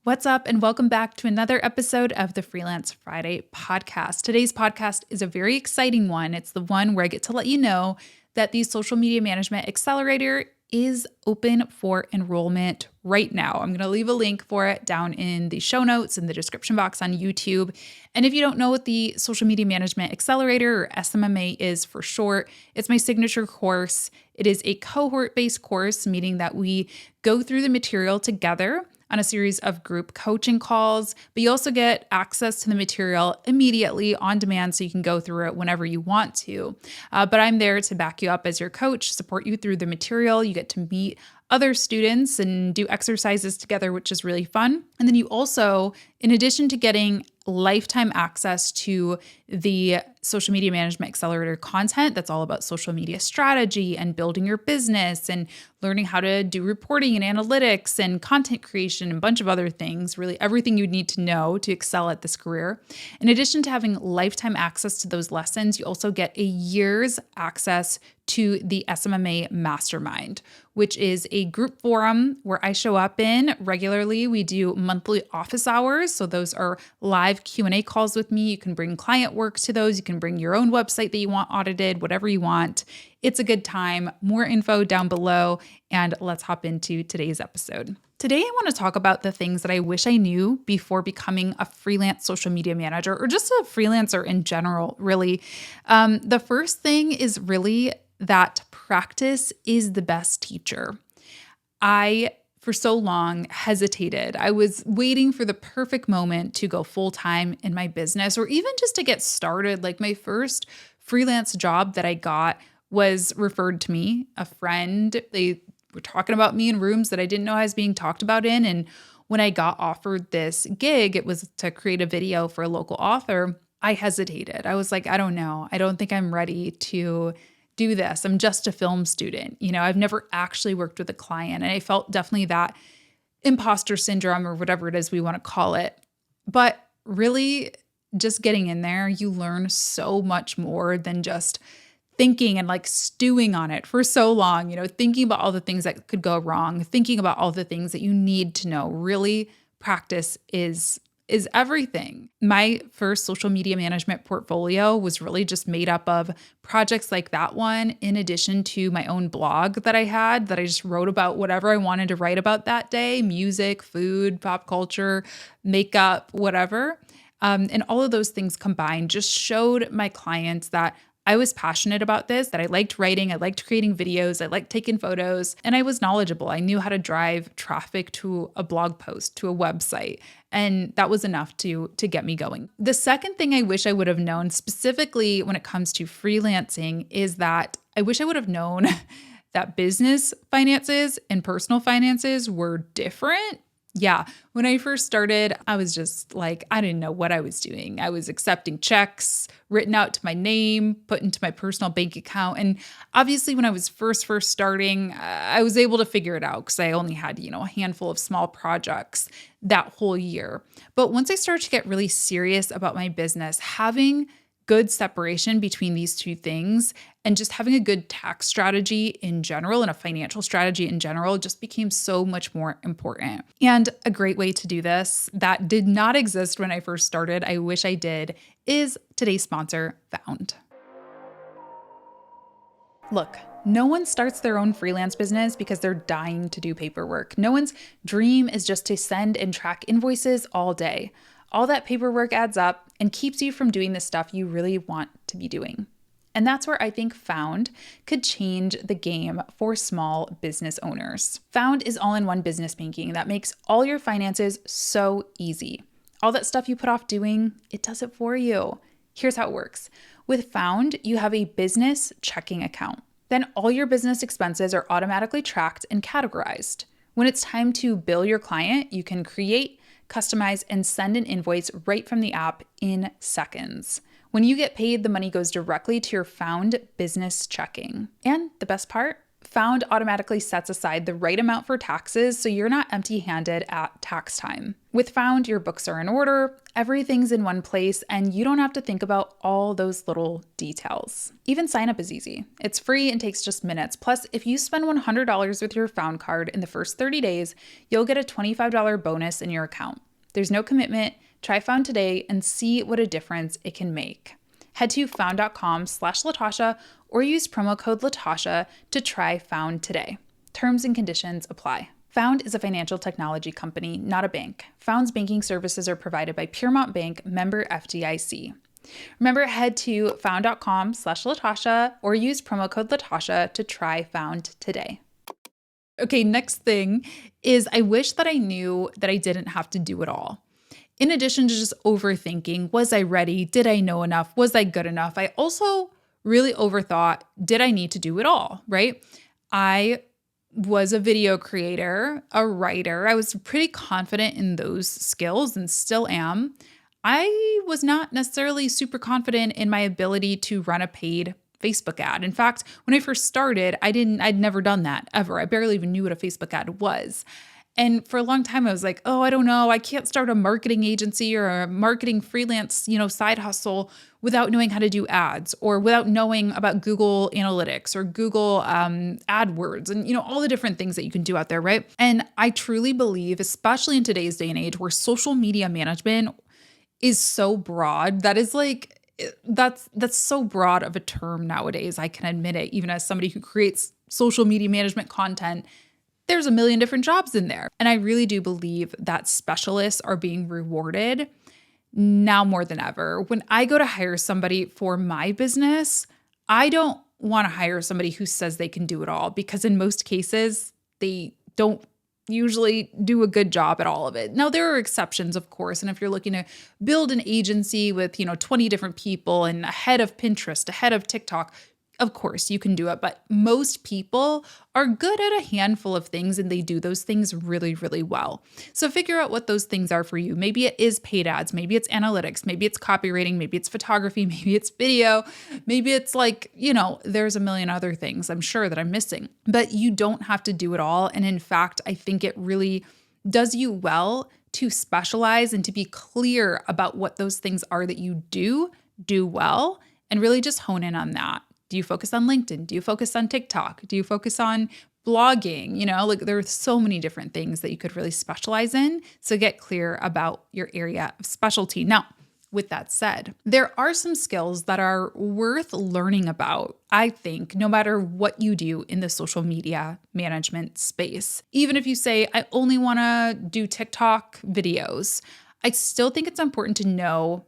What's up, and welcome back to another episode of the Freelance Friday podcast. Today's podcast is a very exciting one. It's the one where I get to let you know that the Social Media Management Accelerator is open for enrollment right now. I'm going to leave a link for it down in the show notes in the description box on YouTube. And if you don't know what the Social Media Management Accelerator, or SMMA, is for short, it's my signature course. It is a cohort-based course, meaning that we go through the material together on a series of group coaching calls, but you also get access to the material immediately on demand so you can go through it whenever you want to. But I'm there to back you up as your coach, support you through the material. You get to meet other students and do exercises together, which is really fun. And then you also, in addition to getting lifetime access to the Social Media Management Accelerator content that's all about social media strategy and building your business and learning how to do reporting and analytics and content creation and a bunch of other things, really everything you need to know to excel at this career. In addition to having lifetime access to those lessons, you also get a year's access to the SMMA Mastermind, which is a group forum where I show up in regularly. We do monthly office hours. So those are live Q&A calls with me. You can bring client work to those. You can bring your own website that you want audited, whatever you want. It's a good time. More info down below. And let's hop into today's episode. Today, I want to talk about the things that I wish I knew before becoming a freelance social media manager or just a freelancer in general, really. The first thing is really that practice is the best teacher. I, for so long, hesitated. I was waiting for the perfect moment to go full-time in my business or even just to get started. Like my first freelance job that I got was referred to me, a friend. They were talking about me in rooms that I didn't know I was being talked about in. And when I got offered this gig, it was to create a video for a local author. I hesitated. I was like, I don't know. I don't think I'm ready to do this. I'm just a film student. I've never actually worked with a client. And I felt definitely that imposter syndrome or whatever it is we want to call it. But really just getting in there, you learn so much more than just thinking and like stewing on it for so long, thinking about all the things that could go wrong, thinking about all the things that you need to know. Really, practice is everything. My first social media management portfolio was really just made up of projects like that one, in addition to my own blog that I had, that I just wrote about whatever I wanted to write about that day: music, food, pop culture, makeup, whatever. And all of those things combined just showed my clients that I was passionate about this, that I liked writing, I liked creating videos, I liked taking photos, and I was knowledgeable. I knew how to drive traffic to a blog post, to a website, and that was enough to get me going. The second thing I wish I would have known, specifically when it comes to freelancing, is that I wish I would have known that business finances and personal finances were different. Yeah, when I first started, I was just like, I didn't know what I was doing. I was accepting checks written out to my name, put into my personal bank account. And obviously, when I was first starting, I was able to figure it out because I only had, a handful of small projects that whole year. But once I started to get really serious about my business, having good separation between these two things and just having a good tax strategy in general and a financial strategy in general just became so much more important. And a great way to do this that did not exist when I first started, I wish I did, is today's sponsor, Found. Look, no one starts their own freelance business because they're dying to do paperwork. No one's dream is just to send and track invoices all day. All that paperwork adds up and keeps you from doing the stuff you really want to be doing. And that's where I think Found could change the game for small business owners. Found is all-in-one business banking that makes all your finances so easy. All that stuff you put off doing, it does it for you. Here's how it works. With Found, you have a business checking account. Then all your business expenses are automatically tracked and categorized. When it's time to bill your client, you can create, customize, and send an invoice right from the app in seconds. When you get paid, the money goes directly to your Found business checking. And the best part, Found automatically sets aside the right amount for taxes, so you're not empty-handed at tax time. With Found, your books are in order, everything's in one place, and you don't have to think about all those little details. Even sign up is easy. It's free and takes just minutes. Plus, if you spend $100 with your Found card in the first 30 days, you'll get a $25 bonus in your account. There's no commitment. Try Found today and see what a difference it can make. Head to found.com/Latasha or use promo code Latasha to try Found today. Terms and conditions apply. Found is a financial technology company, not a bank. Found's banking services are provided by Piermont Bank, member FDIC. Remember, head to found.com/Latasha or use promo code Latasha to try Found today. Okay, next thing is I wish that I knew that I didn't have to do it all. In addition to just overthinking, was I ready? Did I know enough? Was I good enough? I also really overthought, did I need to do it all, right? I was a video creator, a writer. I was pretty confident in those skills and still am. I was not necessarily super confident in my ability to run a paid Facebook ad. In fact, when I first started, I'd never done that ever. I barely even knew what a Facebook ad was. And for a long time, I was like, oh, I don't know. I can't start a marketing agency or a marketing freelance, side hustle without knowing how to do ads or without knowing about Google Analytics or Google AdWords and, all the different things that you can do out there, right? And I truly believe, especially in today's day and age where social media management is so broad, that's so broad of a term nowadays. I can admit it, even as somebody who creates social media management content. There's a million different jobs in there. And I really do believe that specialists are being rewarded now more than ever. When I go to hire somebody for my business, I don't want to hire somebody who says they can do it all, because in most cases, they don't usually do a good job at all of it. Now, there are exceptions, of course. And if you're looking to build an agency with, 20 different people and a head of Pinterest, a head of TikTok, of course, you can do it, but most people are good at a handful of things and they do those things really, really well. So figure out what those things are for you. Maybe it is paid ads, maybe it's analytics, maybe it's copywriting, maybe it's photography, maybe it's video, maybe it's there's a million other things I'm sure that I'm missing, but you don't have to do it all. And in fact, I think it really does you well to specialize and to be clear about what those things are that you do well and really just hone in on that. Do you focus on LinkedIn? Do you focus on TikTok? Do you focus on blogging? There are so many different things that you could really specialize in. So get clear about your area of specialty. Now, with that said, there are some skills that are worth learning about, I think, no matter what you do in the social media management space. Even if you say, I only want to do TikTok videos, I still think it's important to know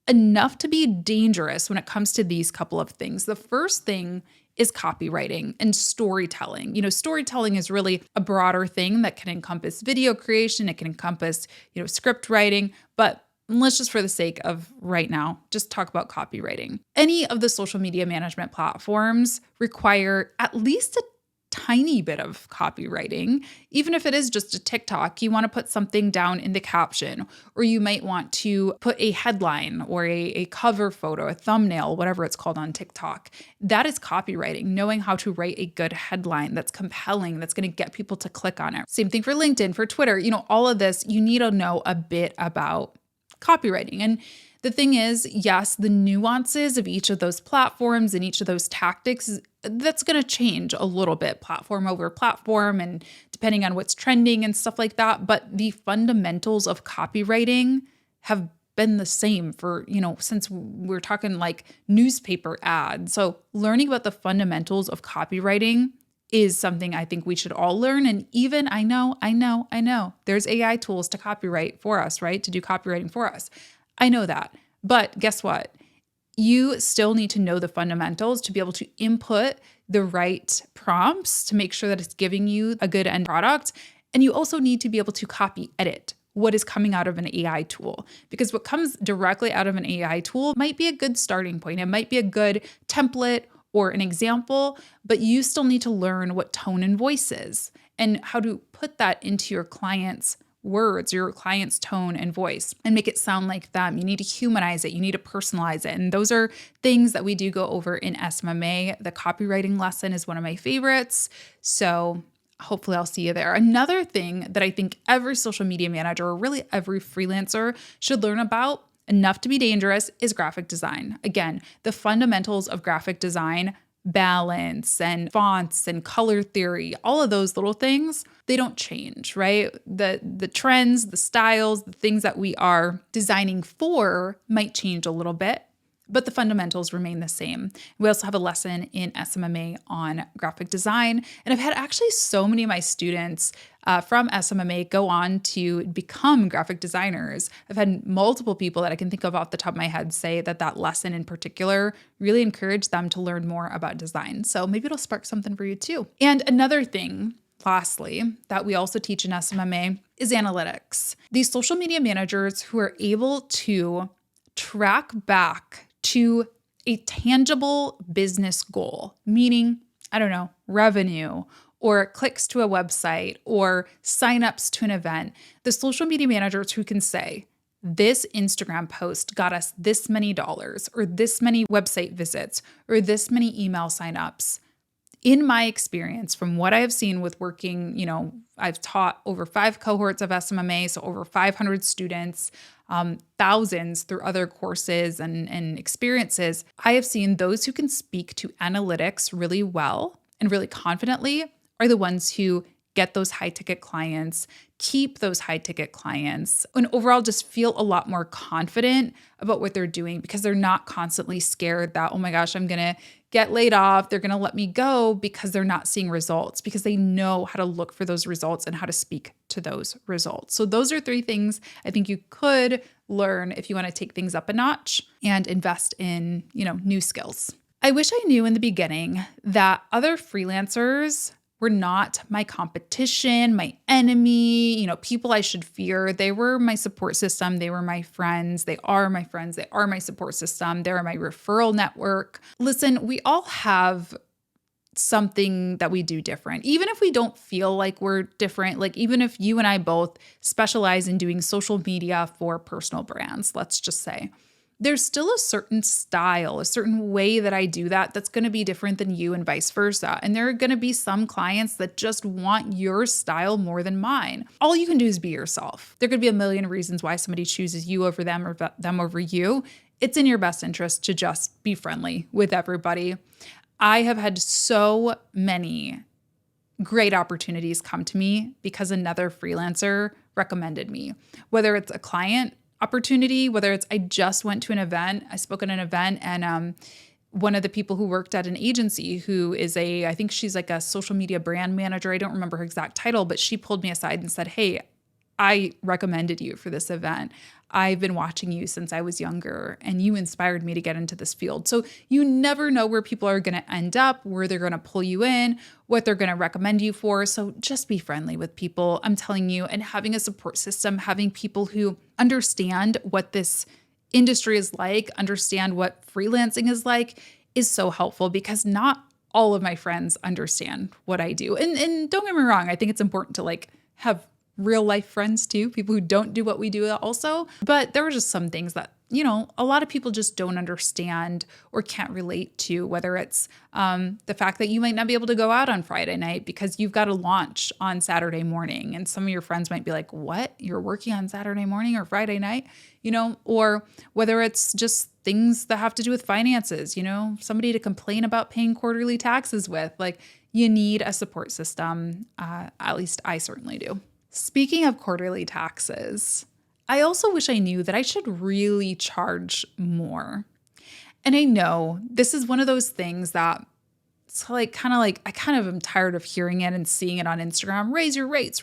enough to be dangerous when it comes to these couple of things. The first thing is copywriting and storytelling. Storytelling is really a broader thing that can encompass video creation. It can encompass, script writing, but let's just, for the sake of right now, just talk about copywriting. Any of the social media management platforms require at least a tiny bit of copywriting. Even if it is just a TikTok, you want to put something down in the caption, or you might want to put a headline or a cover photo, a thumbnail, whatever it's called on TikTok. That is copywriting, knowing how to write a good headline that's compelling, that's going to get people to click on it. Same thing for LinkedIn, for Twitter, all of this, you need to know a bit about copywriting. And the thing is, yes, the nuances of each of those platforms and each of those tactics, that's going to change a little bit platform over platform and depending on what's trending and stuff like that. But the fundamentals of copywriting have been the same for, since we're talking like newspaper ads. So learning about the fundamentals of copywriting is something I think we should all learn. And even I know, there's AI tools to copyright for us, right? To do copywriting for us. I know that. But guess what? You still need to know the fundamentals to be able to input the right prompts to make sure that it's giving you a good end product. And you also need to be able to copy edit what is coming out of an AI tool, because what comes directly out of an AI tool might be a good starting point. It might be a good template or an example, but you still need to learn what tone and voice is and how to put that into your client's words, your client's tone and voice, and make it sound like them. You need to humanize it. You need to personalize it. And those are things that we do go over in SMMA. The copywriting lesson is one of my favorites. So hopefully I'll see you there. Another thing that I think every social media manager, or really every freelancer, should learn about, enough to be dangerous, is graphic design. Again, the fundamentals of graphic design, balance and fonts and color theory, all of those little things, they don't change, right? The trends, the styles, the things that we are designing for might change a little bit, but the fundamentals remain the same. We also have a lesson in SMMA on graphic design. And I've had actually so many of my students from SMMA go on to become graphic designers. I've had multiple people that I can think of off the top of my head say that lesson in particular really encouraged them to learn more about design. So maybe it'll spark something for you too. And another thing, lastly, that we also teach in SMMA is analytics. These social media managers who are able to track back to a tangible business goal, meaning, I don't know, revenue or clicks to a website or signups to an event. The social media managers who can say, this Instagram post got us this many dollars, or this many website visits, or this many email signups. In my experience, from what I have seen with working, I've taught over 5 cohorts of SMMA, so over 500 students, thousands through other courses and experiences. I have seen those who can speak to analytics really well and really confidently are the ones who get those high ticket clients, keep those high ticket clients, and overall just feel a lot more confident about what they're doing because they're not constantly scared that, oh my gosh, I'm going to get laid off. They're going to let me go because they're not seeing results, because they know how to look for those results and how to speak to those results. So those are 3 things I think you could learn if you want to take things up a notch and invest in, new skills. I wish I knew in the beginning that other freelancers were not my competition, my enemy, people I should fear. They were my support system. They were my friends. They are my friends. They are my support system. They're my referral network. Listen, we all have something that we do different. Even if we don't feel like we're different, like even if you and I both specialize in doing social media for personal brands, let's just say, there's still a certain style, a certain way that I do that that's going to be different than you and vice versa. And there are going to be some clients that just want your style more than mine. All you can do is be yourself. There could be a million reasons why somebody chooses you over them or them over you. It's in your best interest to just be friendly with everybody. I have had so many great opportunities come to me because another freelancer recommended me, whether it's a client opportunity, whether it's I just went to an event, I spoke at an event, and one of the people who worked at an agency who is I think she's like a social media brand manager, I don't remember her exact title, but she pulled me aside and said, hey, I recommended you for this event. I've been watching you since I was younger and you inspired me to get into this field. So you never know where people are going to end up, where they're going to pull you in, what they're going to recommend you for. So just be friendly with people, I'm telling you, and having a support system, having people who understand what this industry is like, understand what freelancing is like, is so helpful because not all of my friends understand what I do. And don't get me wrong, I think it's important to have real life friends too, people who don't do what we do also. But there were just some things that, a lot of people just don't understand or can't relate to, whether it's the fact that you might not be able to go out on Friday night because you've got a launch on Saturday morning. And some of your friends might be like, what? You're working on Saturday morning or Friday night? Or whether it's just things that have to do with finances, somebody to complain about paying quarterly taxes with. You need a support system. At least I certainly do. Speaking of quarterly taxes, I also wish I knew that I should really charge more. And I know this is one of those things that it's I kind of am tired of hearing it and seeing it on Instagram. Raise your rates.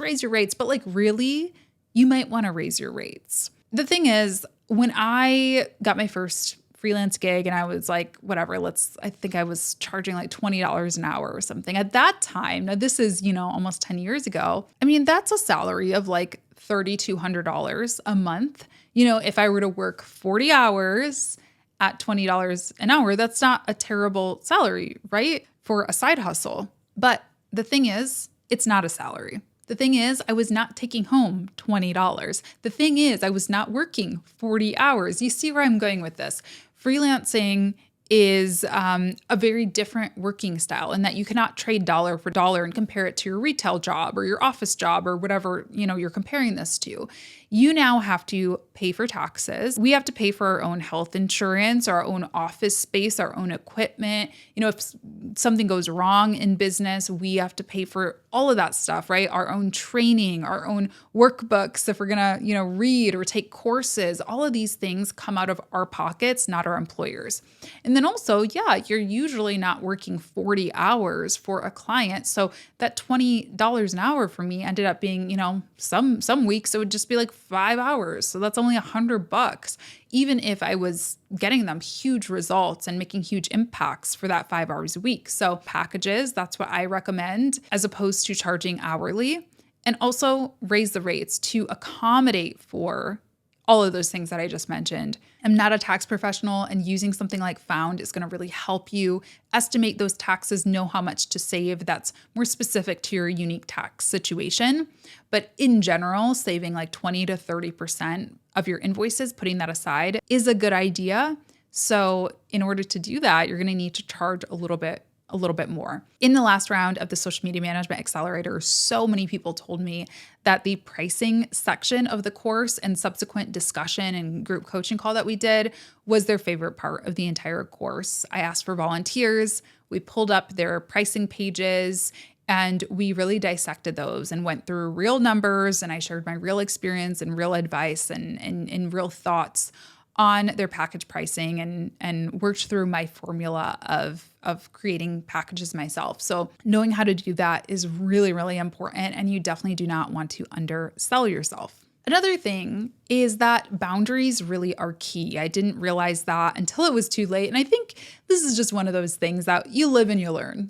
But really, you might want to raise your rates. The thing is, when I got my first freelance gig and I was like, whatever, I think I was charging $20 an hour or something. At that time, now this is, almost 10 years ago. I mean, that's a salary of $3,200 a month. If I were to work 40 hours at $20 an hour, that's not a terrible salary, right? For a side hustle. But the thing is, it's not a salary. The thing is, I was not taking home $20. The thing is, I was not working 40 hours. You see where I'm going with this. Freelancing is a very different working style in that you cannot trade dollar for dollar and compare it to your retail job or your office job or whatever, you're comparing this to. You now have to pay for taxes. We have to pay for our own health insurance, our own office space, our own equipment. If something goes wrong in business, we have to pay for all of that stuff, right? Our own training, our own workbooks, if we're going to, read or take courses, all of these things come out of our pockets, not our employers. And then also, you're usually not working 40 hours for a client. So that $20 an hour for me ended up being, some weeks it would just be like 5 hours. So that's only $100, even if I was getting them huge results and making huge impacts for that 5 hours a week. So packages, that's what I recommend as opposed to charging hourly, and also raise the rates to accommodate for all of those things that I just mentioned. I'm not a tax professional, and using something like Found is going to really help you estimate those taxes, know how much to save. That's more specific to your unique tax situation. But in general, saving like 20 to 30% of your invoices, putting that aside, is a good idea. So in order to do that, you're going to need to charge a little bit more. In the last round of the Social Media Management Accelerator, so many people told me that the pricing section of the course and subsequent discussion and group coaching call that we did was their favorite part of the entire course. I asked for volunteers. We pulled up their pricing pages and we really dissected those and went through real numbers, and I shared my real experience and real advice and real thoughts on their package pricing and worked through my formula of creating packages myself. So knowing how to do that is really, really important, and you definitely do not want to undersell yourself. Another thing is that boundaries really are key. I didn't realize that until it was too late. And I think this is just one of those things that you live and you learn.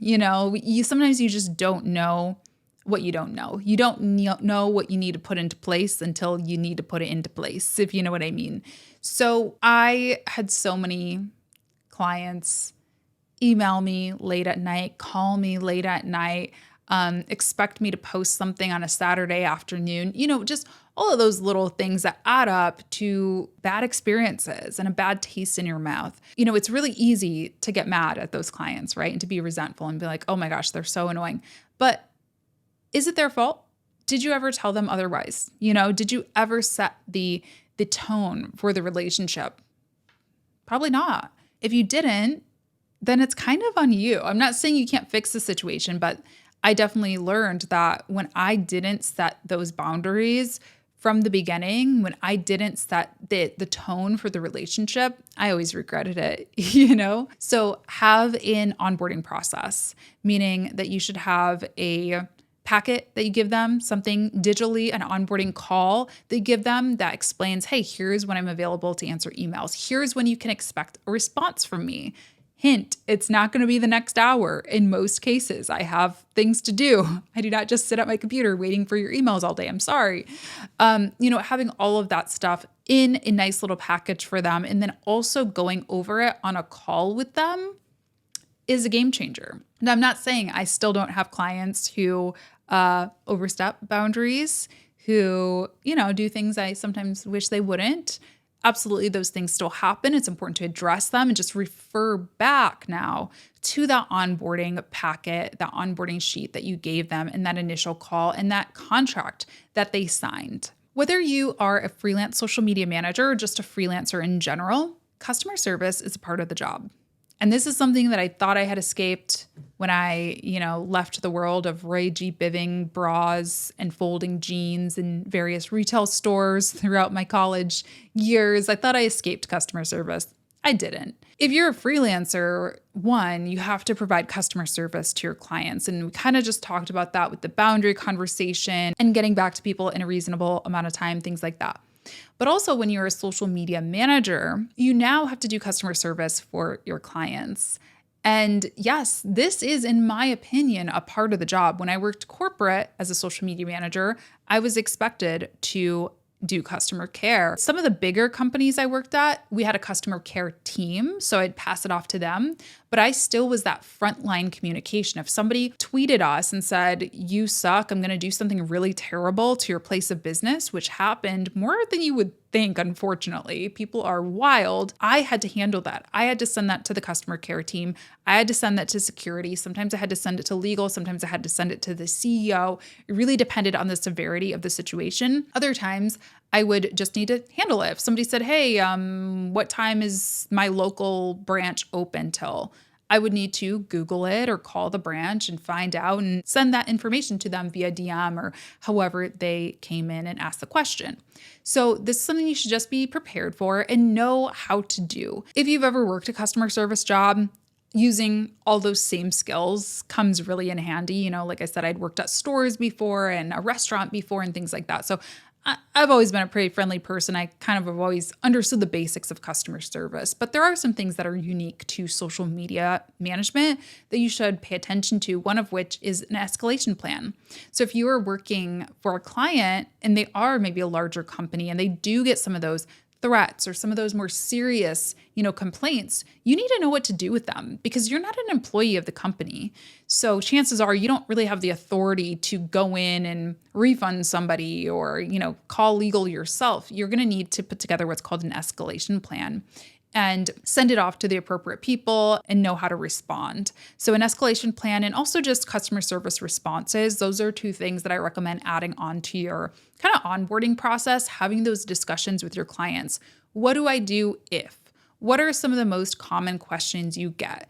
Sometimes you just don't know what you don't know. You don't know what you need to put into place until you need to put it into place, if you know what I mean. So I had so many clients email me late at night, call me late at night, expect me to post something on a Saturday afternoon, just all of those little things that add up to bad experiences and a bad taste in your mouth. It's really easy to get mad at those clients, right? And to be resentful and be like, oh my gosh, they're so annoying. But is it their fault? Did you ever tell them otherwise? Did you ever set the tone for the relationship? Probably not. If you didn't, then it's kind of on you. I'm not saying you can't fix the situation, but I definitely learned that when I didn't set those boundaries from the beginning, when I didn't set the tone for the relationship, I always regretted it, So have an onboarding process, meaning that you should have a packet that you give them, something digitally, an onboarding call that you give them that explains, hey, here's when I'm available to answer emails. Here's when you can expect a response from me. Hint, it's not going to be the next hour. In most cases, I have things to do. I do not just sit at my computer waiting for your emails all day. I'm sorry. Having all of that stuff in a nice little package for them, and then also going over it on a call with them is a game changer. And I'm not saying I still don't have clients who overstep boundaries, who, do things I sometimes wish they wouldn't. Absolutely, those things still happen. It's important to address them and just refer back now to that onboarding packet, that onboarding sheet that you gave them in that initial call and that contract that they signed. Whether you are a freelance social media manager or just a freelancer in general, customer service is a part of the job. And this is something that I thought I had escaped when I, left the world of Ray G. Biving bras and folding jeans in various retail stores throughout my college years. I thought I escaped customer service. I didn't. If you're a freelancer, one, you have to provide customer service to your clients. And we kind of just talked about that with the boundary conversation and getting back to people in a reasonable amount of time, things like that. But also when you're a social media manager, you now have to do customer service for your clients. And yes, this is, in my opinion, a part of the job. When I worked corporate as a social media manager, I was expected to do customer care. Some of the bigger companies I worked at, we had a customer care team, so I'd pass it off to them. but I still was that frontline communication. If somebody tweeted us and said, "You suck, I'm going to do something really terrible to your place of business," which happened more than you would think, unfortunately. People are wild. I had to handle that. I had to send that to the customer care team. I had to send that to security. Sometimes I had to send it to legal. Sometimes I had to send it to the CEO. It really depended on the severity of the situation. Other times, I would just need to handle it. If somebody said, "Hey, what time is my local branch open till?" I would need to Google it or call the branch and find out and send that information to them via DM or however they came in and asked the question. So this is something you should just be prepared for and know how to do. If you've ever worked a customer service job, using all those same skills comes really in handy. Like I said, I'd worked at stores before and a restaurant before and things like that. So I've always been a pretty friendly person. I kind of have always understood the basics of customer service, but there are some things that are unique to social media management that you should pay attention to, one of which is an escalation plan. So if you are working for a client and they are maybe a larger company and they do get some of those threats or some of those more serious, complaints, you need to know what to do with them because you're not an employee of the company. So chances are you don't really have the authority to go in and refund somebody or, call legal yourself. You're going to need to put together what's called an escalation plan and send it off to the appropriate people and know how to respond. So an escalation plan and also just customer service responses. Those are two things that I recommend adding on to your kind of onboarding process, having those discussions with your clients. What do I do if? What are some of the most common questions you get?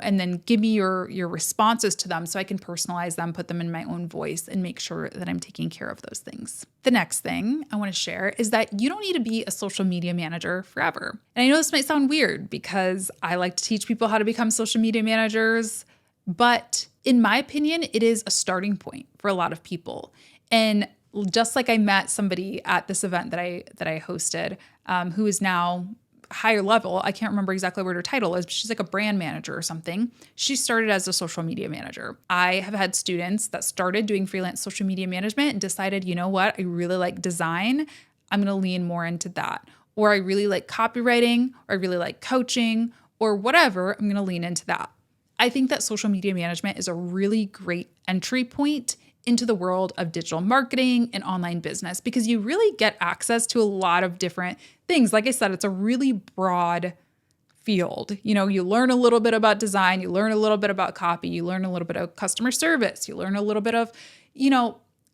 And then give me your responses to them so I can personalize them, put them in my own voice, and make sure that I'm taking care of those things. The next thing I want to share is that you don't need to be a social media manager forever. And I know this might sound weird because I like to teach people how to become social media managers, but in my opinion, it is a starting point for a lot of people. And just like I met somebody at this event that I hosted, who is now higher level. I can't remember exactly what her title is, but she's like a brand manager or something. She started as a social media manager. I have had students that started doing freelance social media management and decided, you know what, I really like design. I'm going to lean more into that. Or I really like copywriting, or I really like coaching, or whatever. I'm going to lean into that. I think that social media management is a really great entry point into the world of digital marketing and online business because you really get access to a lot of different things. Like I said, it's a really broad field. You learn a little bit about design, you learn a little bit about copy, you learn a little bit of customer service, you learn a little bit of,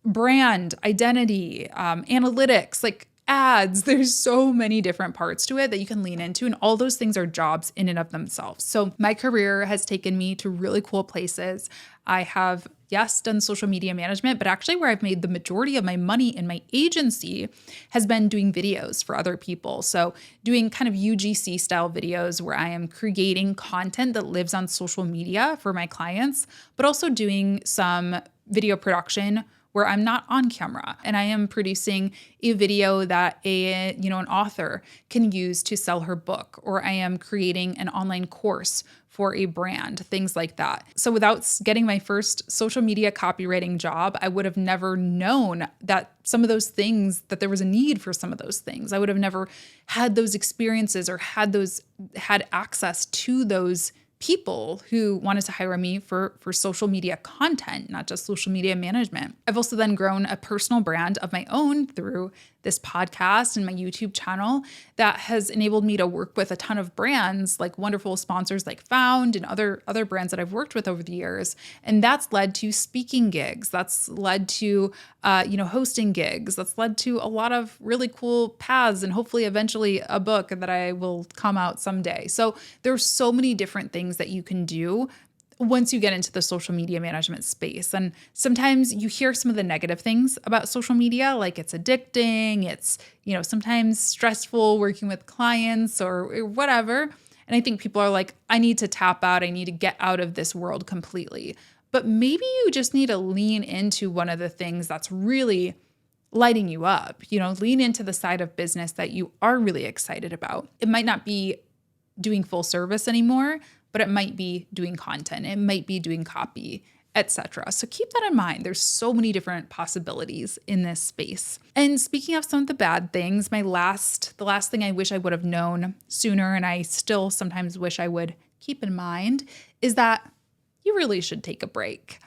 brand identity, analytics, like ads. There's so many different parts to it that you can lean into, and all those things are jobs in and of themselves. So my career has taken me to really cool places. I have, yes, done social media management, but actually where I've made the majority of my money in my agency has been doing videos for other people. So doing kind of UGC style videos where I am creating content that lives on social media for my clients, but also doing some video production where I'm not on camera and I am producing a video that an author can use to sell her book, or I am creating an online course for a brand, things like that. So without getting my first social media copywriting job, I would have never known that some of those things, that there was a need for some of those things. I would have never had those experiences or had access to those people who wanted to hire me for social media content, not just social media management. I've also then grown a personal brand of my own through this podcast and my YouTube channel that has enabled me to work with a ton of brands, like wonderful sponsors like Found and other brands that I've worked with over the years. And that's led to speaking gigs. That's led to, hosting gigs. That's led to a lot of really cool paths and hopefully eventually a book that I will come out someday. So there's so many different things that you can do once you get into the social media management space. And sometimes you hear some of the negative things about social media, like it's addicting, it's, sometimes stressful working with clients or whatever. And I think people are like, I need to tap out. I need to get out of this world completely. But maybe you just need to lean into one of the things that's really lighting you up, lean into the side of business that you are really excited about. It might not be doing full service anymore, but it might be doing content, it might be doing copy, etc. So keep that in mind. There's so many different possibilities in this space. And speaking of some of the bad things, the last thing I wish I would have known sooner, and I still sometimes wish I would keep in mind is that you really should take a break.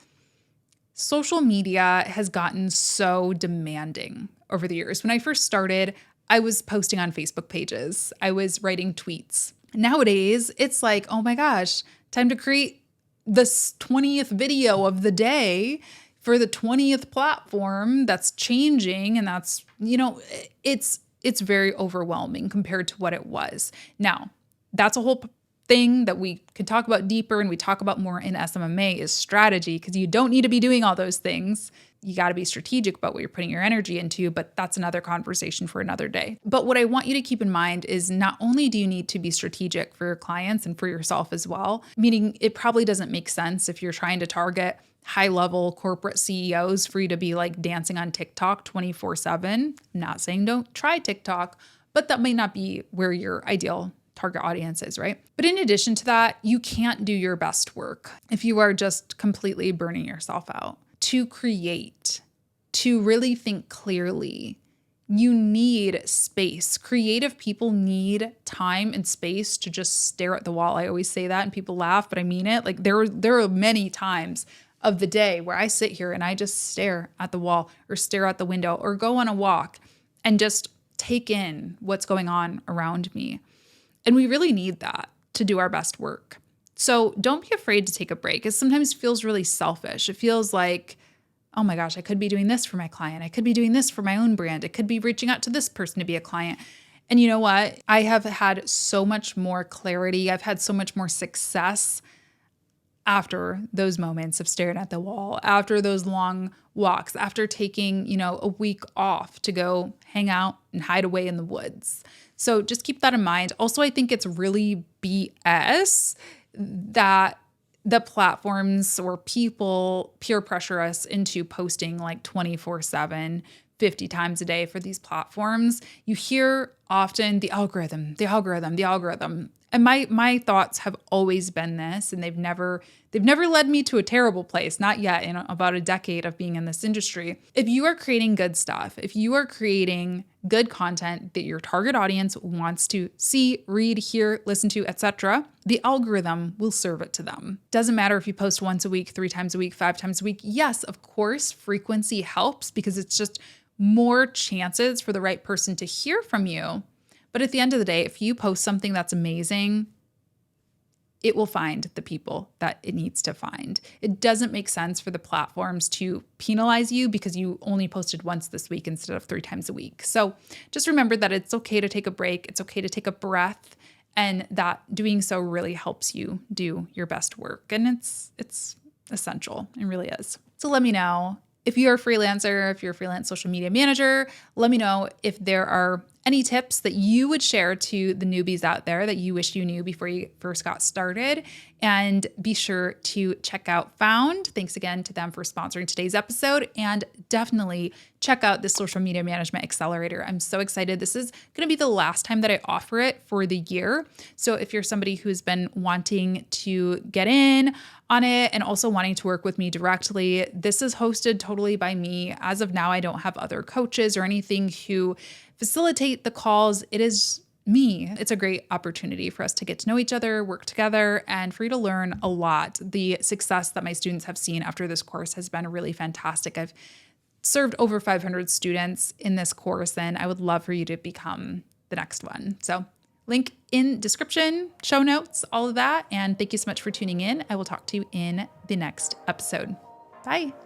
Social media has gotten so demanding over the years. When I first started, I was posting on Facebook pages. I was writing tweets. Nowadays, it's like, oh my gosh, time to create this 20th video of the day for the 20th platform that's changing. And that's, it's very overwhelming compared to what it was. Now, that's a whole thing that we could talk about deeper and we talk about more in SMMA is strategy, because you don't need to be doing all those things. You got to be strategic about what you're putting your energy into, but that's another conversation for another day. But what I want you to keep in mind is not only do you need to be strategic for your clients and for yourself as well, meaning it probably doesn't make sense if you're trying to target high-level corporate CEOs for you to be like dancing on TikTok 24/7. I'm not saying don't try TikTok, but that may not be where your ideal target audience is, right? But in addition to that, you can't do your best work if you are just completely burning yourself out. To create, to really think clearly, you need space. Creative people need time and space to just stare at the wall. I always say that and people laugh, but I mean it. Like there are many times of the day where I sit here and I just stare at the wall or stare out the window or go on a walk and just take in what's going on around me. And we really need that to do our best work. So don't be afraid to take a break. It sometimes feels really selfish. It feels like, oh my gosh, I could be doing this for my client. I could be doing this for my own brand. It could be reaching out to this person to be a client. And you know what? I have had so much more clarity. I've had so much more success after those moments of staring at the wall, after those long walks, after taking, a week off to go hang out and hide away in the woods. So just keep that in mind. Also, I think it's really BS that the platforms or people peer pressure us into posting like 24/7, 50 times a day for these platforms. You hear often the algorithm. And my thoughts have always been this, and they've never led me to a terrible place, not yet in about a decade of being in this industry. If you are creating good stuff, if you are creating good content that your target audience wants to see, read, hear, listen to, etc., the algorithm will serve it to them. Doesn't matter if you post once a week, 3 times a week, 5 times a week. Yes, of course, frequency helps because it's just more chances for the right person to hear from you. But at the end of the day, if you post something that's amazing, it will find the people that it needs to find. It doesn't make sense for the platforms to penalize you because you only posted once this week instead of 3 times a week. So just remember that it's okay to take a break. It's okay to take a breath, and that doing so really helps you do your best work. And it's essential. It really is. So let me know if you're a freelancer, if you're a freelance social media manager. Let me know if there are any tips that you would share to the newbies out there that you wish you knew before you first got started. And be sure to check out Found. Thanks again to them for sponsoring today's episode. And definitely check out the Social Media Management Accelerator. I'm so excited. This is going to be the last time that I offer it for the year. So if you're somebody who's been wanting to get in on it and also wanting to work with me directly, this is hosted totally by me. As of now, I don't have other coaches or anything who facilitate the calls. It is me. It's a great opportunity for us to get to know each other, work together, and for you to learn a lot. The success that my students have seen after this course has been really fantastic. I've served over 500 students in this course, and I would love for you to become the next one. So link in description, show notes, all of that. And thank you so much for tuning in. I will talk to you in the next episode. Bye.